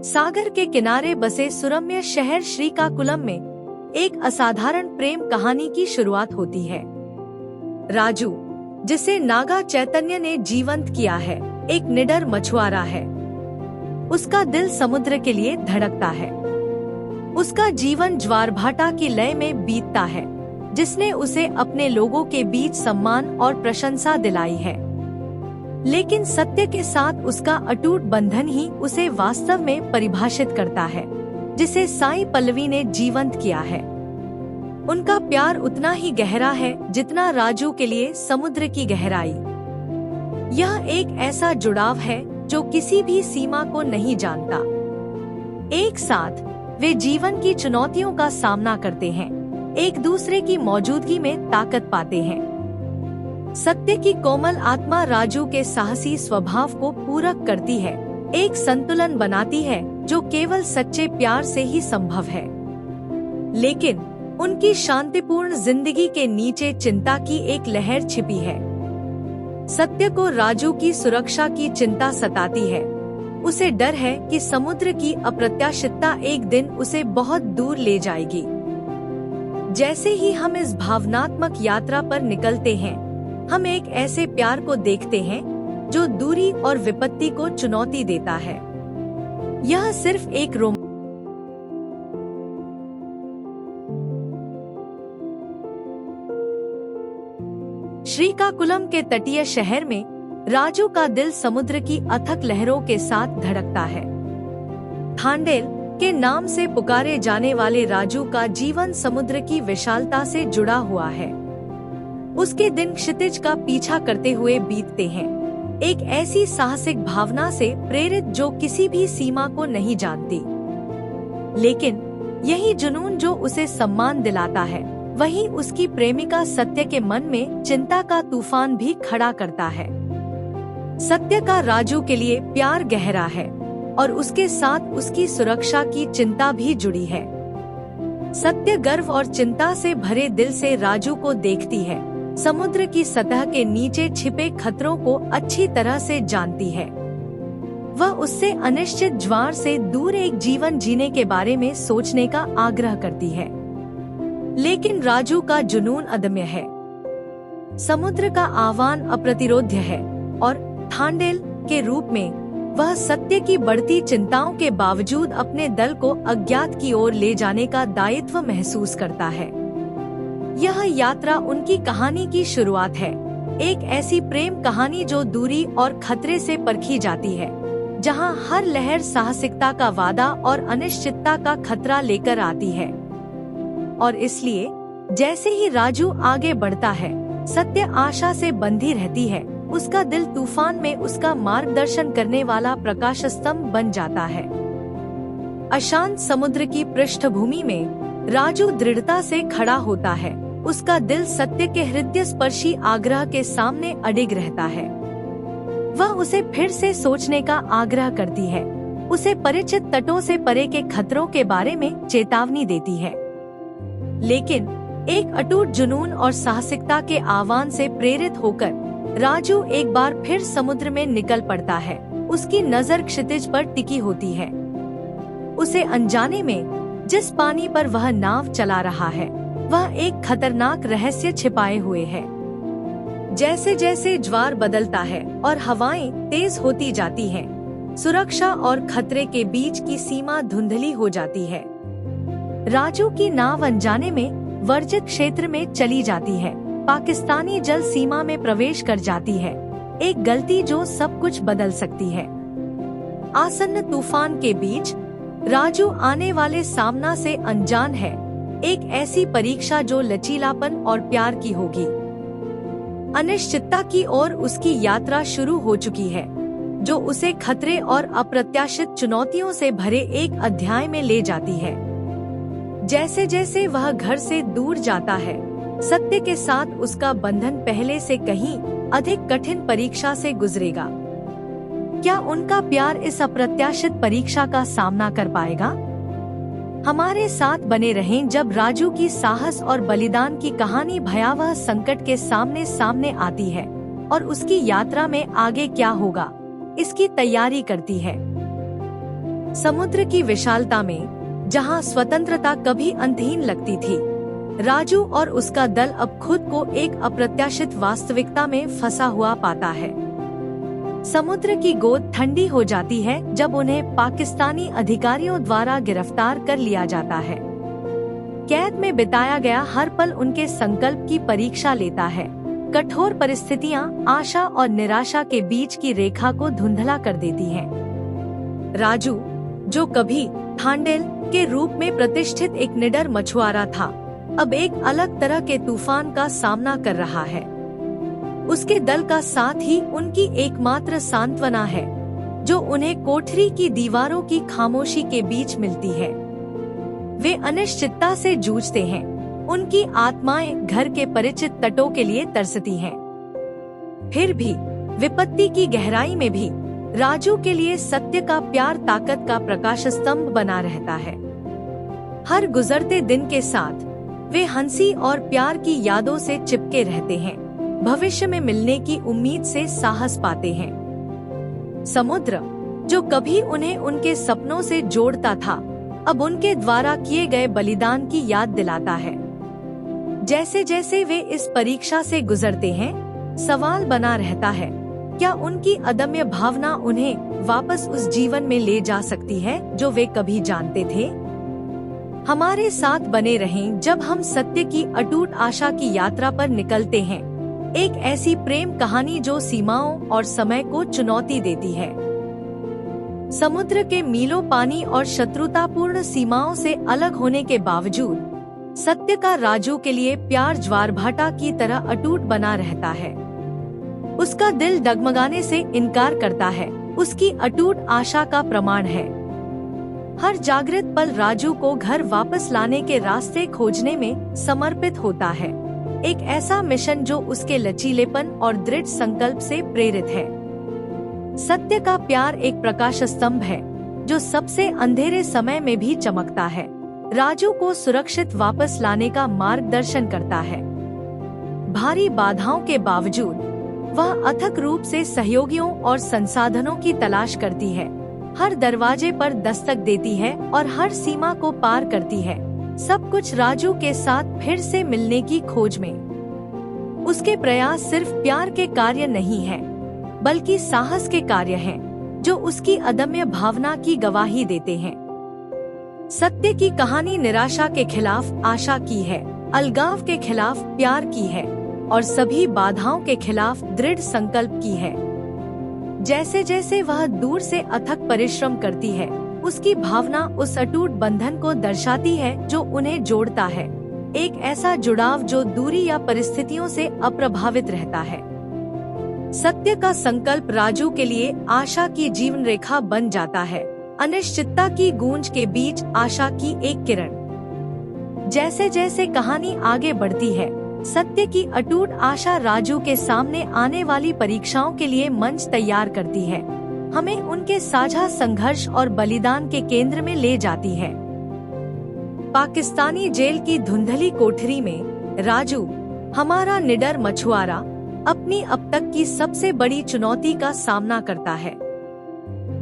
सागर के किनारे बसे सुरम्य शहर श्रीकाकुलम में एक असाधारण प्रेम कहानी की शुरुआत होती है। राजू, जिसे नागा चैतन्य ने जीवंत किया है, एक निडर मछुआरा है। उसका दिल समुद्र के लिए धड़कता है। उसका जीवन ज्वारभाटा की लय में बीतता है, जिसने उसे अपने लोगों के बीच सम्मान और प्रशंसा दिलाई है। लेकिन सत्य के साथ उसका अटूट बंधन ही उसे वास्तव में परिभाषित करता है, जिसे साई पल्लवी ने जीवंत किया है। उनका प्यार उतना ही गहरा है जितना राजू के लिए समुद्र की गहराई। यह एक ऐसा जुड़ाव है जो किसी भी सीमा को नहीं जानता। एक साथ वे जीवन की चुनौतियों का सामना करते हैं, एक दूसरे की मौजूदगी में ताकत पाते हैं। सत्य की कोमल आत्मा राजू के साहसी स्वभाव को पूरक करती है, एक संतुलन बनाती है जो केवल सच्चे प्यार से ही संभव है। लेकिन उनकी शांतिपूर्ण जिंदगी के नीचे चिंता की एक लहर छिपी है। सत्य को राजू की सुरक्षा की चिंता सताती है। उसे डर है कि समुद्र की अप्रत्याशितता एक दिन उसे बहुत दूर ले जाएगी। जैसे ही हम इस भावनात्मक यात्रा पर निकलते हैं, हम एक ऐसे प्यार को देखते हैं जो दूरी और विपत्ति को चुनौती देता है। यह सिर्फ एक श्रीकाकुलम के तटीय शहर में राजू का दिल समुद्र की अथक लहरों के साथ धड़कता है। थांडेल के नाम से पुकारे जाने वाले राजू का जीवन समुद्र की विशालता से जुड़ा हुआ है। उसके दिन क्षितिज का पीछा करते हुए बीतते हैं, एक ऐसी साहसिक भावना से प्रेरित जो किसी भी सीमा को नहीं जानती। लेकिन यही जुनून जो उसे सम्मान दिलाता है, वही उसकी प्रेमिका सत्य के मन में चिंता का तूफान भी खड़ा करता है। सत्य का राजू के लिए प्यार गहरा है और उसके साथ उसकी सुरक्षा की चिंता भी जुड़ी है। सत्य गर्व और चिंता से भरे दिल से राजू को देखती है। समुद्र की सतह के नीचे छिपे खतरों को अच्छी तरह से जानती है। वह उससे अनिश्चित ज्वार से दूर एक जीवन जीने के बारे में सोचने का आग्रह करती है। लेकिन राजू का जुनून अदम्य है। समुद्र का आह्वान अप्रतिरोध्य है और थांडेल के रूप में वह सत्य की बढ़ती चिंताओं के बावजूद अपने दल को अज्ञात की ओर ले जाने का दायित्व महसूस करता है। यह यात्रा उनकी कहानी की शुरुआत है, एक ऐसी प्रेम कहानी जो दूरी और खतरे से परखी जाती है, जहां हर लहर साहसिकता का वादा और अनिश्चितता का खतरा लेकर आती है। और इसलिए जैसे ही राजू आगे बढ़ता है, सत्य आशा से बंधी रहती है। उसका दिल तूफान में उसका मार्गदर्शन करने वाला प्रकाश स्तंभ बन जाता है। अशांत समुद्र की पृष्ठभूमि में राजू दृढ़ता से खड़ा होता है। उसका दिल सत्य के हृदय स्पर्शी आग्रह के सामने अडिग रहता है। वह उसे फिर से सोचने का आग्रह करती है, उसे परिचित तटों से परे के खतरों के बारे में चेतावनी देती है। लेकिन एक अटूट जुनून और साहसिकता के आह्वान से प्रेरित होकर राजू एक बार फिर समुद्र में निकल पड़ता है। उसकी नजर क्षितिज पर टिकी होती है। उसे अनजाने में जिस पानी पर वह नाव चला रहा है, वह एक खतरनाक रहस्य छिपाए हुए है। जैसे जैसे ज्वार बदलता है और हवाएं तेज होती जाती हैं, सुरक्षा और खतरे के बीच की सीमा धुंधली हो जाती है। राजू की नाव अनजाने में वर्जित क्षेत्र में चली जाती है, पाकिस्तानी जल सीमा में प्रवेश कर जाती है। एक गलती जो सब कुछ बदल सकती है। आसन्न तूफान के बीच राजू आने वाले सामना से अनजान है, एक ऐसी परीक्षा जो लचीलापन और प्यार की होगी। अनिश्चितता की ओर उसकी यात्रा शुरू हो चुकी है, जो उसे खतरे और अप्रत्याशित चुनौतियों से भरे एक अध्याय में ले जाती है। जैसे जैसे वह घर से दूर जाता है, सत्य के साथ उसका बंधन पहले से कहीं अधिक कठिन परीक्षा से गुजरेगा। क्या उनका प्यार इस अप्रत्याशित परीक्षा का सामना कर पाएगा? हमारे साथ बने रहें जब राजू की साहस और बलिदान की कहानी भयावह संकट के सामने सामने आती है और उसकी यात्रा में आगे क्या होगा, इसकी तैयारी करती है। समुद्र की विशालता में, जहां स्वतंत्रता कभी अंतहीन लगती थी, राजू और उसका दल अब खुद को एक अप्रत्याशित वास्तविकता में फंसा हुआ पाता है। समुद्र की गोद ठंडी हो जाती है जब उन्हें पाकिस्तानी अधिकारियों द्वारा गिरफ्तार कर लिया जाता है। कैद में बिताया गया हर पल उनके संकल्प की परीक्षा लेता है। कठोर परिस्थितियां आशा और निराशा के बीच की रेखा को धुंधला कर देती हैं। राजू, जो कभी थांडेल के रूप में प्रतिष्ठित एक निडर मछुआरा था, अब एक अलग तरह के तूफान का सामना कर रहा है। उसके दल का साथ ही उनकी एकमात्र सांत्वना है, जो उन्हें कोठरी की दीवारों की खामोशी के बीच मिलती है। वे अनिश्चितता से जूझते हैं। उनकी आत्माएं घर के परिचित तटों के लिए तरसती हैं। फिर भी विपत्ति की गहराई में भी राजू के लिए सत्य का प्यार ताकत का प्रकाश स्तंभ बना रहता है। हर गुजरते दिन के साथ वे हंसी और प्यार की यादों से चिपके रहते हैं, भविष्य में मिलने की उम्मीद से साहस पाते हैं। समुद्र, जो कभी उन्हें उनके सपनों से जोड़ता था, अब उनके द्वारा किए गए बलिदान की याद दिलाता है। जैसे जैसे वे इस परीक्षा से गुजरते हैं, सवाल बना रहता है, क्या उनकी अदम्य भावना उन्हें वापस उस जीवन में ले जा सकती है जो वे कभी जानते थे? हमारे साथ बने रहें जब हम सत्य की अटूट आशा की यात्रा पर निकलते हैं, एक ऐसी प्रेम कहानी जो सीमाओं और समय को चुनौती देती है। समुद्र के मीलों पानी और शत्रुतापूर्ण सीमाओं से अलग होने के बावजूद सत्य का राजू के लिए प्यार ज्वारभाटा की तरह अटूट बना रहता है। उसका दिल डगमगाने से इनकार करता है, उसकी अटूट आशा का प्रमाण है। हर जागृत पल राजू को घर वापस लाने के रास्ते खोजने में समर्पित होता है, एक ऐसा मिशन जो उसके लचीलेपन और दृढ़ संकल्प से प्रेरित है। सत्य का प्यार एक प्रकाश स्तंभ है जो सबसे अंधेरे समय में भी चमकता है, राजू को सुरक्षित वापस लाने का मार्गदर्शन करता है। भारी बाधाओं के बावजूद वह अथक रूप से सहयोगियों और संसाधनों की तलाश करती है, हर दरवाजे पर दस्तक देती है और हर सीमा को पार करती है, सब कुछ राजू के साथ फिर से मिलने की खोज में। उसके प्रयास सिर्फ प्यार के कार्य नहीं है, बल्कि साहस के कार्य हैं, जो उसकी अदम्य भावना की गवाही देते हैं। सत्य की कहानी निराशा के खिलाफ आशा की है, अलगाव के खिलाफ प्यार की है और सभी बाधाओं के खिलाफ दृढ़ संकल्प की है। जैसे जैसे वह दूर से अथक परिश्रम करती है, उसकी भावना उस अटूट बंधन को दर्शाती है जो उन्हें जोड़ता है, एक ऐसा जुड़ाव जो दूरी या परिस्थितियों से अप्रभावित रहता है। सत्य का संकल्प राजू के लिए आशा की जीवन रेखा बन जाता है, अनिश्चितता की गूंज के बीच आशा की एक किरण। जैसे जैसे कहानी आगे बढ़ती है, सत्य की अटूट आशा राजू के सामने आने वाली परीक्षाओं के लिए मंच तैयार करती है, हमें उनके साझा संघर्ष और बलिदान के केंद्र में ले जाती है। पाकिस्तानी जेल की धुंधली कोठरी में राजू, हमारा निडर मछुआरा, अपनी अब तक की सबसे बड़ी चुनौती का सामना करता है।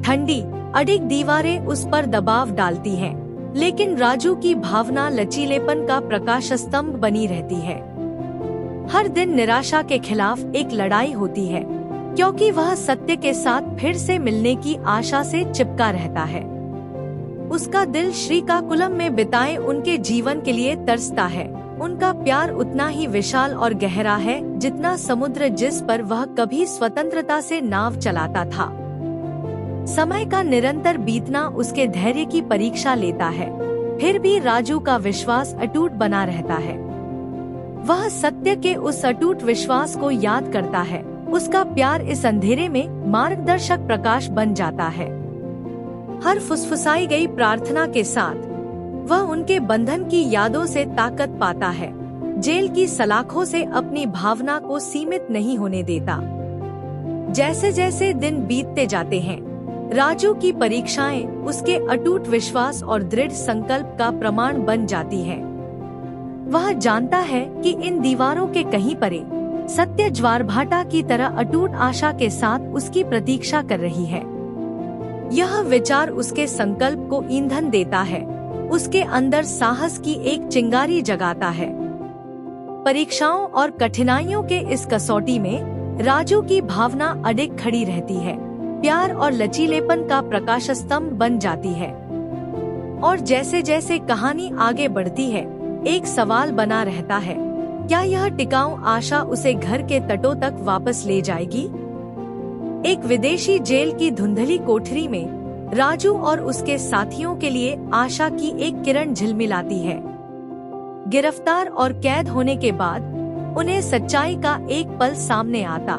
ठंडी अडिग दीवारें उस पर दबाव डालती हैं, लेकिन राजू की भावना लचीलेपन का प्रकाश स्तंभ बनी रहती है। हर दिन निराशा के खिलाफ एक लड़ाई होती है, क्योंकि वह सत्य के साथ फिर से मिलने की आशा से चिपका रहता है। उसका दिल श्रीकाकुलम में बिताए उनके जीवन के लिए तरसता है। उनका प्यार उतना ही विशाल और गहरा है जितना समुद्र जिस पर वह कभी स्वतंत्रता से नाव चलाता था। समय का निरंतर बीतना उसके धैर्य की परीक्षा लेता है, फिर भी राजू का विश्वास अटूट बना रहता है। वह सत्य के उस अटूट विश्वास को याद करता है, उसका प्यार इस अंधेरे में मार्गदर्शक प्रकाश बन जाता है। हर फुसफुसाई गई प्रार्थना के साथ वह उनके बंधन की यादों से ताकत पाता है, जेल की सलाखों से अपनी भावना को सीमित नहीं होने देता। जैसे जैसे दिन बीतते जाते हैं, राजू की परीक्षाएं उसके अटूट विश्वास और दृढ़ संकल्प का प्रमाण बन जाती हैं। वह जानता है कि इन दीवारों के कहीं परे सत्य ज्वारभाटा की तरह अटूट आशा के साथ उसकी प्रतीक्षा कर रही है। यह विचार उसके संकल्प को ईंधन देता है, उसके अंदर साहस की एक चिंगारी जगाता है। परीक्षाओं और कठिनाइयों के इस कसौटी में राजू की भावना अडिग खड़ी रहती है, प्यार और लचीलेपन का प्रकाश स्तंभ बन जाती है। और जैसे जैसे कहानी आगे बढ़ती है, एक सवाल बना रहता है, क्या यह टिकाऊ आशा उसे घर के तटों तक वापस ले जाएगी? एक विदेशी जेल की धुंधली कोठरी में राजू और उसके साथियों के लिए आशा की एक किरण झिलमिलाती है। गिरफ्तार और कैद होने के बाद उन्हें सच्चाई का एक पल सामने आता।